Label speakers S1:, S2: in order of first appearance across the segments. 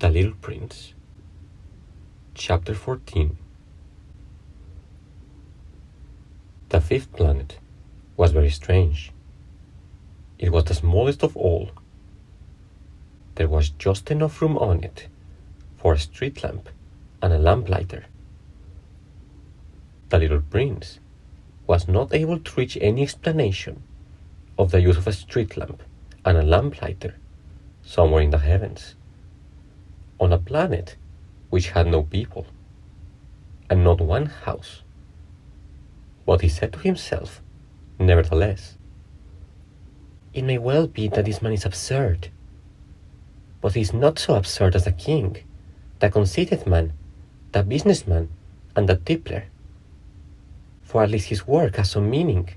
S1: The Little Prince. Chapter 14. The fifth planet was very strange. It was the smallest of all. There was just enough room on it for a street lamp and a lamplighter. The Little Prince was not able to reach any explanation of the use of a street lamp and a lamplighter somewhere in the heavens, on a planet which had no people and not one house. But he said to himself, nevertheless, "It may well be that this man is absurd, but he is not so absurd as the king, the conceited man, the businessman, and the tippler. For at least his work has some meaning.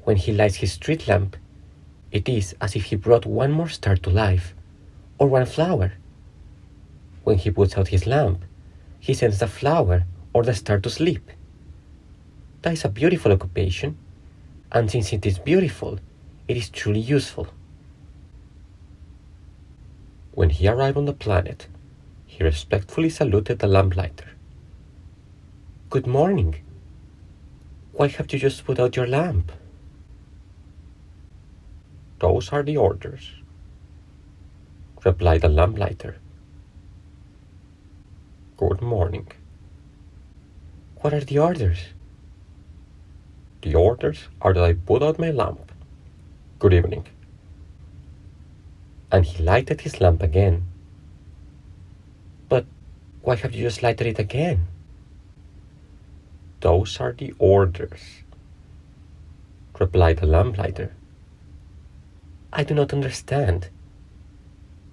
S1: When he lights his street lamp, it is as if he brought one more star to life, or one flower. When he puts out his lamp, he sends the flower or the star to sleep. That is a beautiful occupation, and since it is beautiful, it is truly useful." When he arrived on the planet, he respectfully saluted the lamplighter. "Good morning. Why have you just put out your lamp?" "Those are the orders," replied the lamplighter. "Good morning." "What are the orders?" "The orders are that I put out my lamp. Good evening." And he lighted his lamp again. "But why have you just lighted it again?" "Those are the orders," replied the lamplighter. "I do not understand,"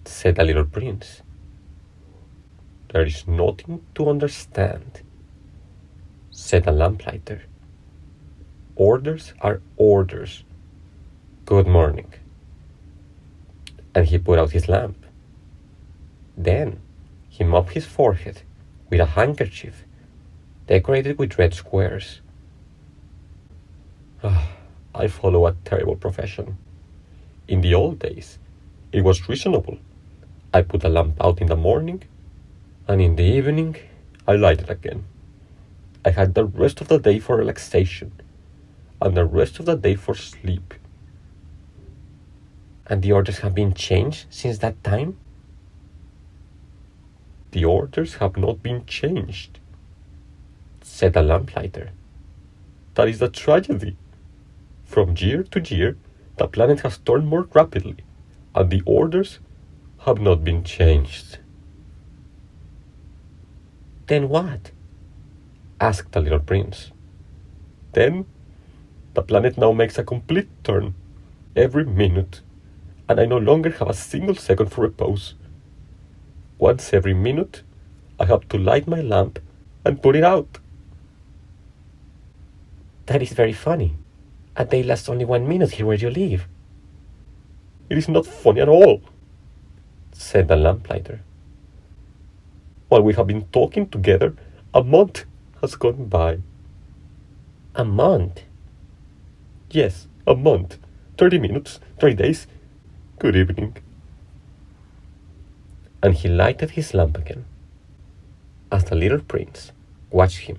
S1: said the Little Prince. "There is nothing to understand," said the lamplighter. "Orders are orders. Good morning." And he put out his lamp. Then he mopped his forehead with a handkerchief decorated with red squares. I follow a terrible profession. In the old days, it was reasonable. I put the lamp out in the morning, and in the evening, I light it again. I had the rest of the day for relaxation, and the rest of the day for sleep." "And the orders have been changed since that time?" "The orders have not been changed," said the lamplighter. "That is the tragedy. From year to year, the planet has turned more rapidly, and the orders have not been changed." "Then what?" asked the Little Prince. "Then the planet now makes a complete turn every minute, and I no longer have a single second for repose. Once every minute, I have to light my lamp and put it out." "That is very funny. A day lasts only 1 minute here where you live." "It is not funny at all," said the lamplighter. "While we have been talking together, a month has gone by." "A month?" "Yes, a month. 30 minutes, 30 days. Good evening." And he lighted his lamp again. As the Little Prince watched him,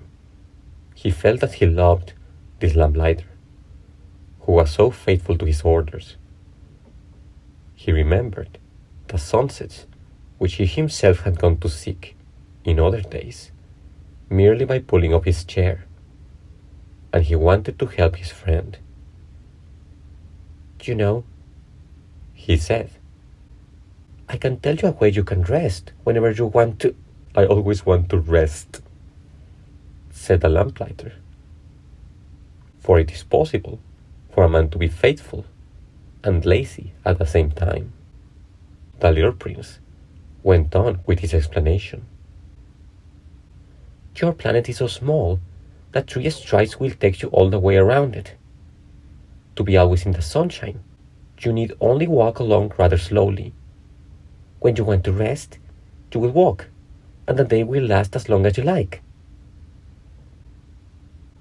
S1: he felt that he loved this lamplighter, who was so faithful to his orders. He remembered the sunsets which he himself had gone to seek in other days, merely by pulling up his chair, and he wanted to help his friend. "You know," he said, "I can tell you a way you can rest whenever you want to." "I always want to rest," said the lamplighter. "For it is possible for a man to be faithful and lazy at the same time." The Little Prince went on with his explanation. "Your planet is so small that 3 strides will take you all the way around it. To be always in the sunshine, you need only walk along rather slowly. When you want to rest, you will walk, and the day will last as long as you like."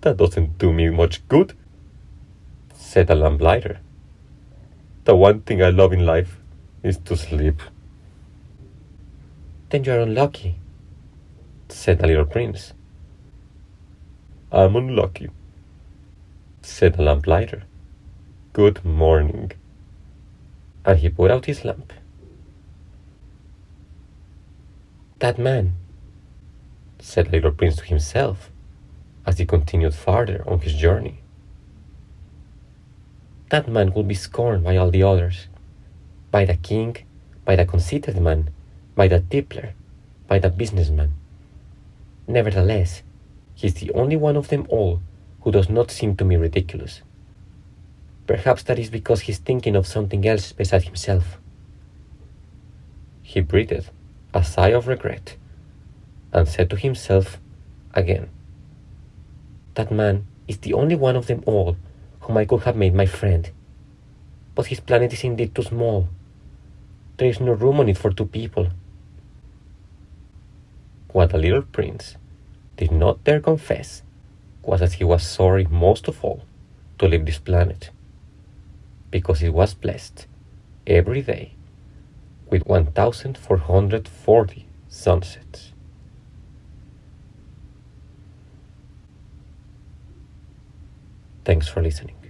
S1: "That doesn't do me much good," said the lamplighter. "The one thing I love in life is to sleep." Then you are unlucky, said the little prince. I'm unlucky, said the lamplighter. Good morning. And he put out his lamp. That man, said the little prince to himself as he continued farther on his journey. That man would be scorned by all the others, by the king, by the conceited man, by the tippler, by the businessman. Nevertheless, he is the only one of them all who does not seem to me ridiculous. Perhaps that is because he's thinking of something else besides himself. He breathed a sigh of regret and said to himself again, that man is the only one of them all whom I could have made my friend. But his planet is indeed too small. There is no room on it for two people. What the little prince did not dare confess was that he was sorry most of all to leave this planet, because it was blessed every day with 1,440 sunsets. Thanks for listening.